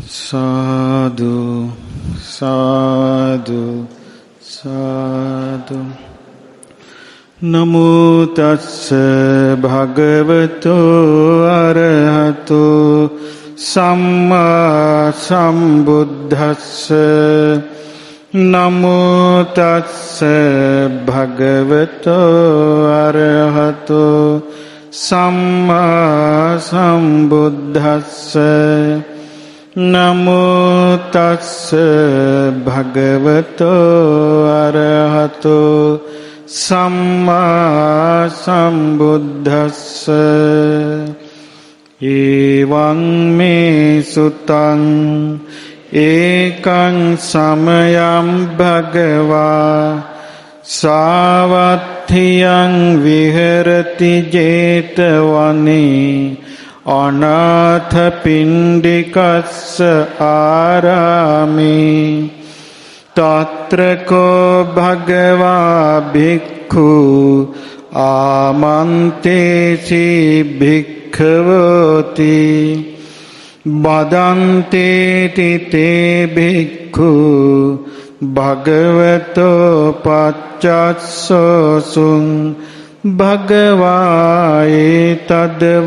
Sadhu, sadhu, sadhu. Namo tassa bhagavato arahato samma sambuddhassa. Namo tassa bhagavato arahato samma sambuddhassa. Namo tassa bhagavato arahato samma sambuddhassa. Evaṃ me sutaṃ ekaṃ samayam bhagavā sāvatthiyaṃ viharati jetavane Anatha pindikassa ārāme tatra ko bhagavā bhikkhu āmantesi bhikkhavoti badante te bhikkhu bhagavato paccassosun Bhagavā etadvoca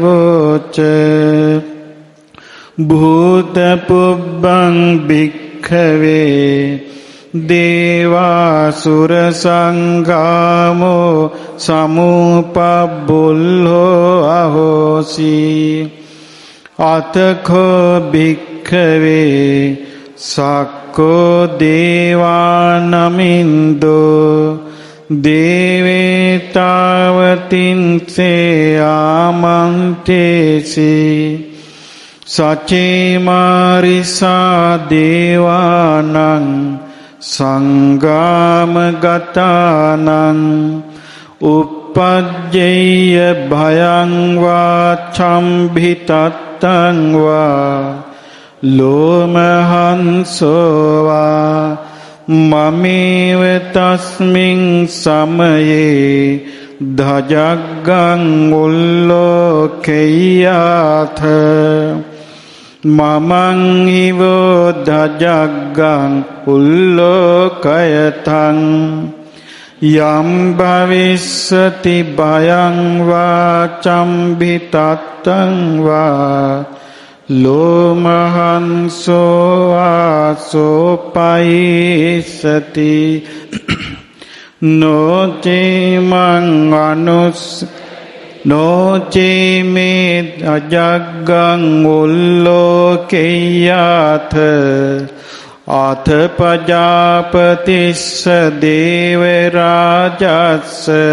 bhūta pubbang bhikkhave devāsura saṅghāmo samupabbullho ahosi atakho bhikkhave sakko devānamindo Deve tavatinse amantesi sace marisa devanang sanggama gatanang uppajjaya bhayang va chambhitattang va lomahanso va Mameva tasmin samaye dhajaggang ullokeyatha mamang ivo dhajaggang ullokayatang yam bhavissati bhayang va chambhitattang va Lomahanso aso paisati noce mang anus noce med ajaggang ullokeyatha atha pajapatissa devarajassa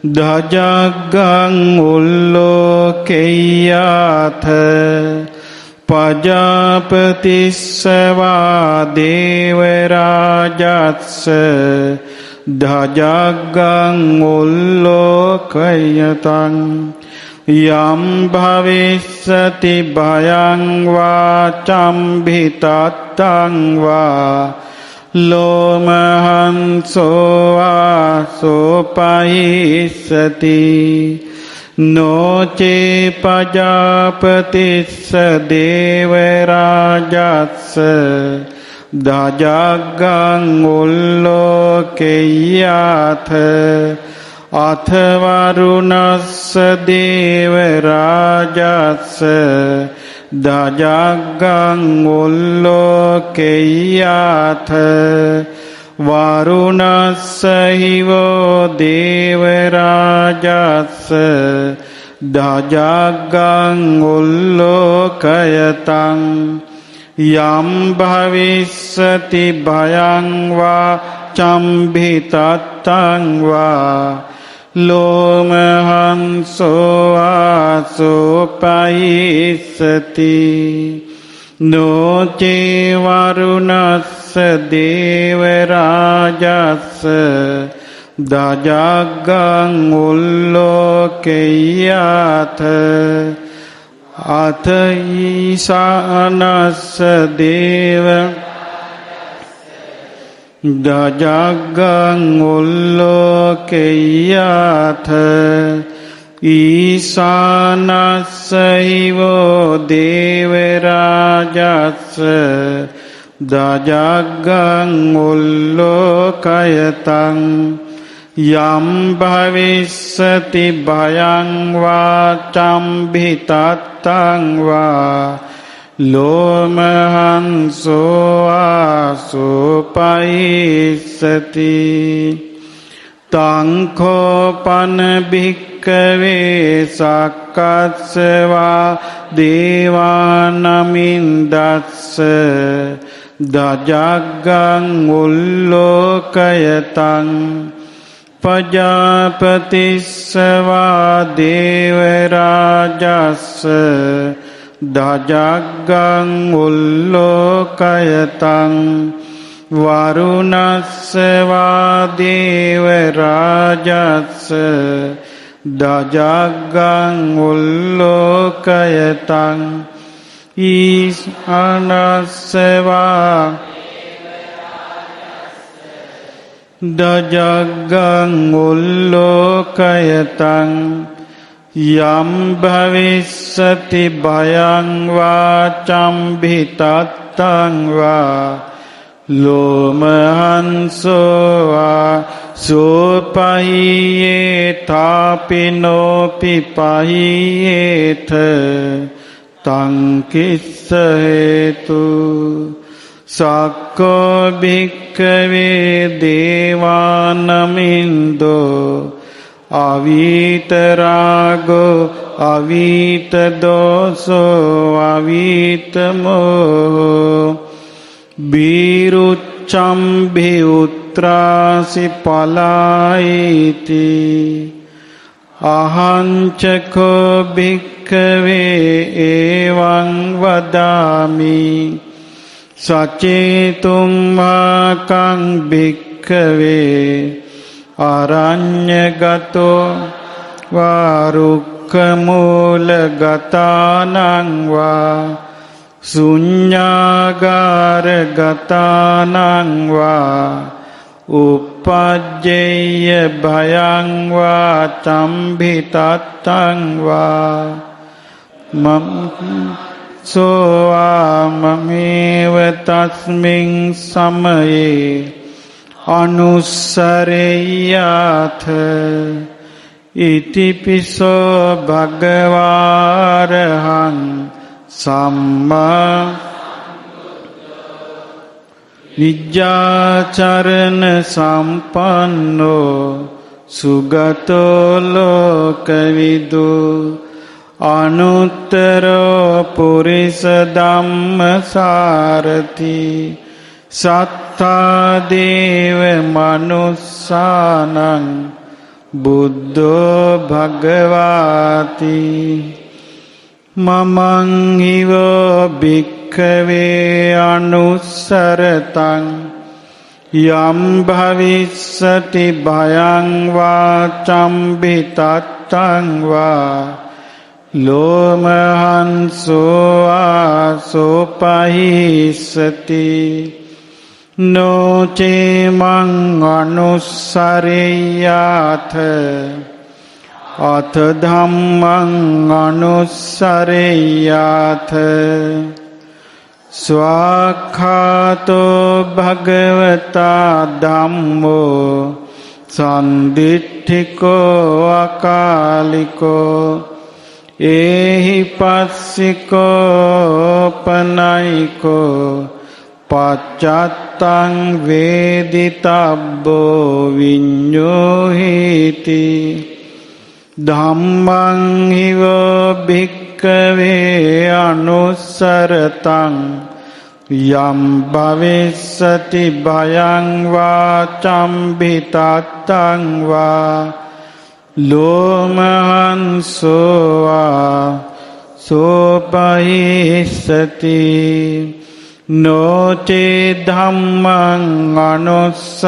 Dhajaggang ullokeyatha pajapatissa va devarajassa dhajaggang ullokeyatang yam bhavissati bhayang va chambhitattang va Lomahanso aso paisati noce pajapatissa devarajassa dhajaggang ullokeyatha atha varunassa devarajassa dhajaggang ullokeyatha varunassa hivo devarajassa dhajaggang ullokayatang yam bhavissati bhayang va chambhitattang va Lomahanso aso paisati noce varunassa devarajassa dhajaggang ullokeyatha atha isanassa deva dhajaggang ullokeyatha ඊසානස්සහිවෝ දේවරාජස්ස දජග්ගං උල්ලෝකයතං යම් භවිස්සති භයං වා චම්භිතත්තං වා ලෝමහංසෝ ආසුපයිස්සති තංඛෝපන භික්ඛවේ සක්කස්සවා දේවානමින්දස්ස දජග්ගං උල්ලෝකයතං පජාපතිස්සවා දේවරාජස්ස දජග්ගං උල්ලෝකයතං වරුණස්සවා දේවරාජස්ස දජග්ගං උල්ලෝකයතං ඊසානස්සවා දජග්ගං උල්ලෝකයතං යම් භවිස්සති භයං වා චම්භිතත්තං වා ලෝමහංසෝ ආසුපහියේ තාපිනෝපි පහියේත තං කිස්ස හේතු සක්කෝ භික්ඛවේ දේවානමින්දෝ අවීතරාගෝ අවීතදෝසෝ අවීතමෝහෝ බීරුච්ඡම්භි උත්‍රාසි පලායිති අහංචකෝ භික්ඛවේ ඒවං වදාමි සචේතුම් වාකං භික්ඛවේ අරඤ්ඤගතෝ වාරුක්ඛමූලගතානං වා ශුඤ්ඤාගාරගතානං වා uppajjeyය භයං වා චම්භිතත්තං වා මම් සෝවාමමේව තස්මින් සමයේ අනුස්සරෙය්‍යාථ ඉතිපිසෝ භගවාරහං සම්මා විජ්ජාචරණ සම්පන්නෝ සුගතෝ ලෝකවිදු අනුත්තරෝ පුරිස ධම්මසාරති සත්තා දේව මනුස්සානං බුද්ධෝ භගවාති මමං හිවෝ භික්ඛවේ අනුස්සරතං යම් භවිස්සති භයං වා චම්භිතත්තං වා ලෝමහංසෝ ආසුපහිස්සති නොචේමං අනුස්සරෙය්‍යාථ අත ධම්මං අනුස්සරෙය්‍යාථ ස්වාඛාතෝ භගවතා ධම්මෝ සන්දිට්ඨිකෝ අකාලිකෝ ඒහි පස්සිකෝ පනයිකෝ පච්චත්තං වේදිතබ්බෝ විඤ්ඤෝහිති ධම්මං හිවෝ භික්ඛවේ අනුස්සරතං යම් භවිස්සති භයං වා චම්භිතත්තං වා ලෝමහංසෝ ආසුපහිස්සති නොචේ ධම්මං අනුස්සරෙය්‍යාථ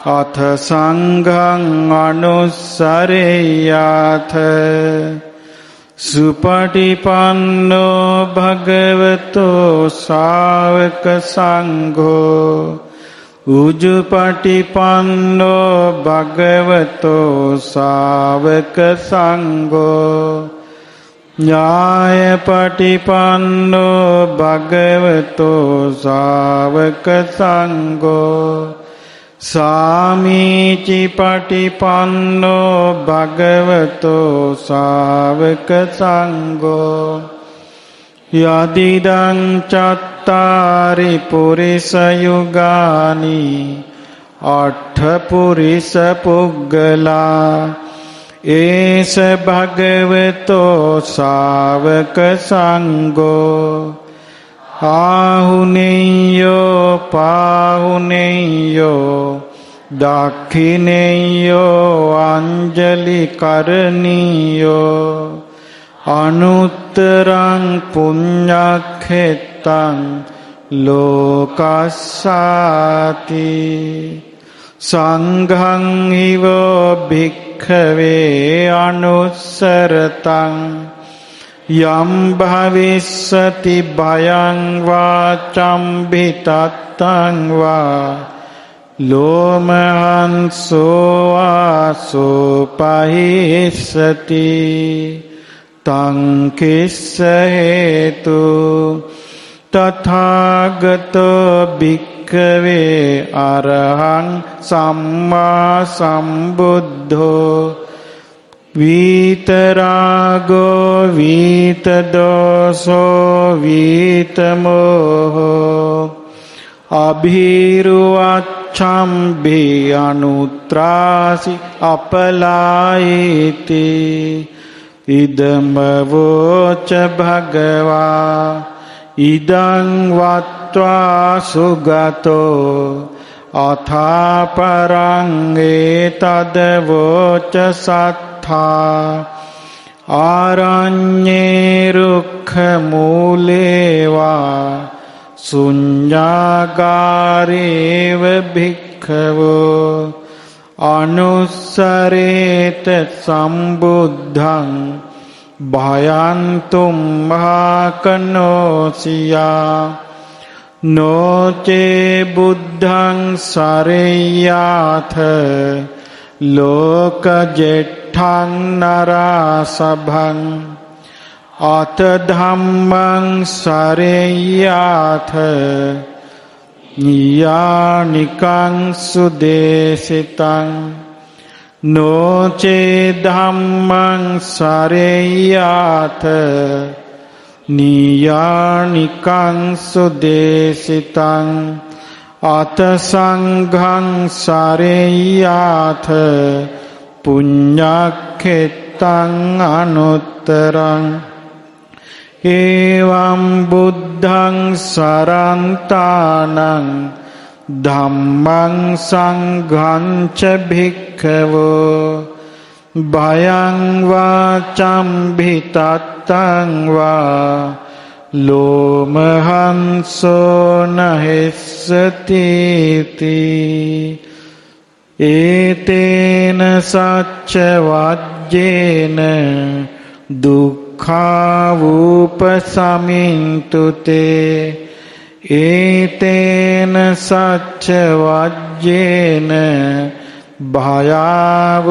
අත සංඝං අනුස්සරෙය්‍යාථ සුපටිපන්නෝ භගවතෝ ශාවක සංඝෝ උජුපටිපන්නෝ භගවතෝ ශාවක සංඝෝ ඥායපටිපන්නෝ භගවතෝ ශාවක සංඝෝ සාමීචි පටිපන්නෝ භගවතෝ ශාවක සංඝෝ යදිදං චත්තාරි පුරිස යුගානි අට්ඨ පුරිස පුග්ගලා ඒස භගවතෝ ශාවක සංඝෝ ආහුනේයෝ පාහුනේයෝ දක්ඛිනේයෝ අංජලි කරණීයෝ අනුත්තරං පුඤ්ඤක්ඛෙත්තං ලෝකස්සාති සංඝං හිවෝ භික්ඛවේ අනුස්සරතං යම් භවිස්සති භයං වාචම්භිතත්තං වා ලෝමහංසෝ ආසෝ පහිස්සති තං කිස්ස හේතු තථාගතෝ භික්ඛවේ අරහං සම්මා සම්බුද්ධෝ විතරාගෝ විතදෝසෝ විතමෝහෝ අභිරුවච්ඡම්භි අනුත්‍රාසි අපලායිති ඉදමවෝච භගවා ඉදං වත්වා සුගතෝ අථාපරං ඒතදවෝච සත්තා ආරඤ්ඤේ රුක්ඛ මූලේවා ශුඤ්ඤාගාරේව භික්ඛවෝ අනුස්සරේත සම්බුද්ධං භයන්තුම් මහකනෝසියා නොචේ බුද්ධං සරෙය්‍යාථ ලෝකජෙට්ඨං නරාසභං අත ධම්මං සරෙය්‍යාථ නියානිකං සුදේශිතං නොචේ ධම්මං සරෙය්‍යාථ නියානිකං සුදේශිතං අත සංඝං සරෙය්‍යාථ පුඤ්ඤක්ඛෙත්තං අනුත්තරං එවං බුද්ධං සරන්තානං ධම්මං සංඝං ච භික්ඛවෝ භයං වාචම්භිතත්තං වා ලෝමහංසෝ නහෙස්සති ඒතේන සච්ච වජ්ජේන දුක්ඛාවූපසමින්තුතේ ඒතේන සච්ච වජ්ජේන භයාවූපසමින්තුතේ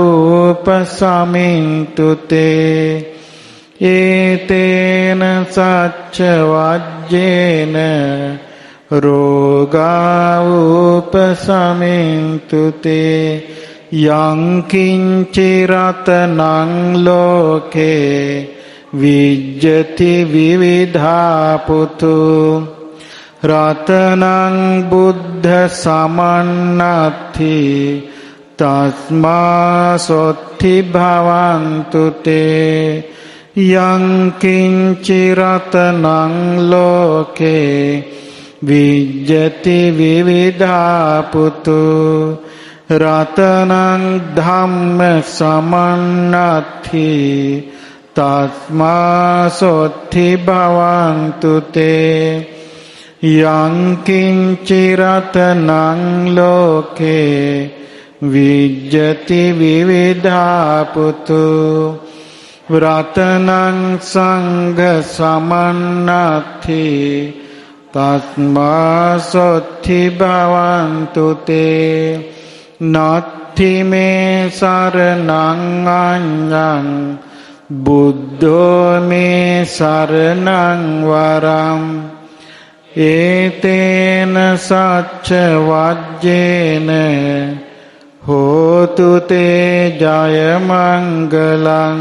ඒතේන සච්ච වජ්ජේන රෝගාවූපසමින්තුතේ යං කිංචි රතනං ලෝකේ විජ්ජති විවිධා පුතු රතනං බුද්ධ සමන්නත්ථි තස්මා සොත්ථි භවන්තු තේ යං කිංචි රතනං ලෝකේ විජ්ජති විවිධා පුතු රතනං ධම්ම සමන්නත්ථි තස්මා සොත්ථි භවන්තු තේ යං කිංචි රතනං ලෝකේ විජ්ජති විවිධා පුතු රතනං සංඝ සමන්නත්ථි තස්මා සොත්ථි භවන්තු තේ නත්ථි මේ සරණං අඤ්ඤං බුද්ධෝ මේ සරණං වරං ඒතේන සච්ච වජ්ජේන හෝතු තේ ජය මංගලං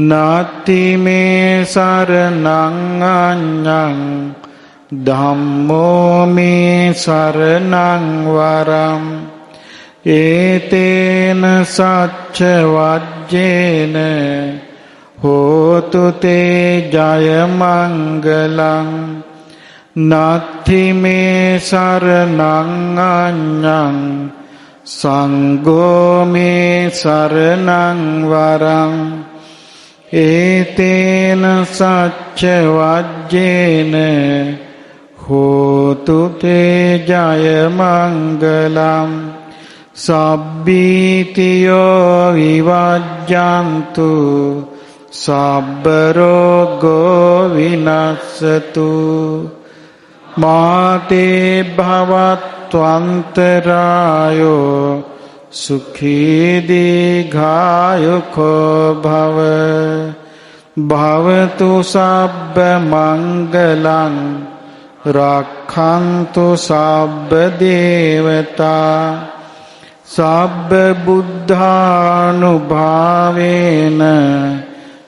නාති මේ සරණං අඤ්ඤං ධම්මෝ මේ සරණං වරං ඒතේන සච්ච වජ්ජේන හෝතු තේ ජය මංගලං නාති මේ සරණං අඤ්ඤං සංඝෝ මේ සරණං වරං ඒතේන සච්ච වජ්ජේන හෝතු තේ ජය මංගලං සබ්බීතියෝ විවජ්ජන්තු සබ්බ රෝගෝ විනස්සතු මාතේ භවත්වන්තරායෝ සුඛී දීඝායුඛෝ භව භවතු සබ්බ මංගලං රක්ඛන්තු සබ්බ දේවතා සබ්බ බුද්ධානුභාවේන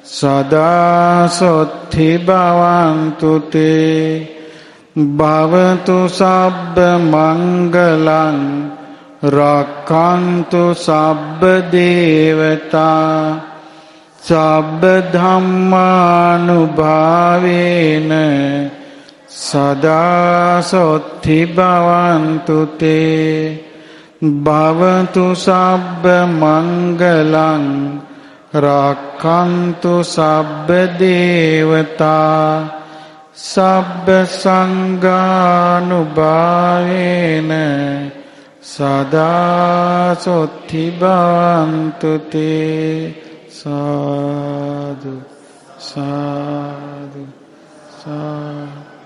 සදා සොත්ථි භවන්තු තේ භවතු සබ්බ මංගලං රක්ඛන්තු සබ්බ දේවතා සබ්බ ධම්මානුභාවේන සදා සොත්ථි භවන්තු තේ භවතු සබ්බ මංගලං රක්ඛන්තු සබ්බ දේවතා සබ්බ සංඝානුභාවේන සදා සොත්ථි භවන්තු තේ සාදු සාදු සාදු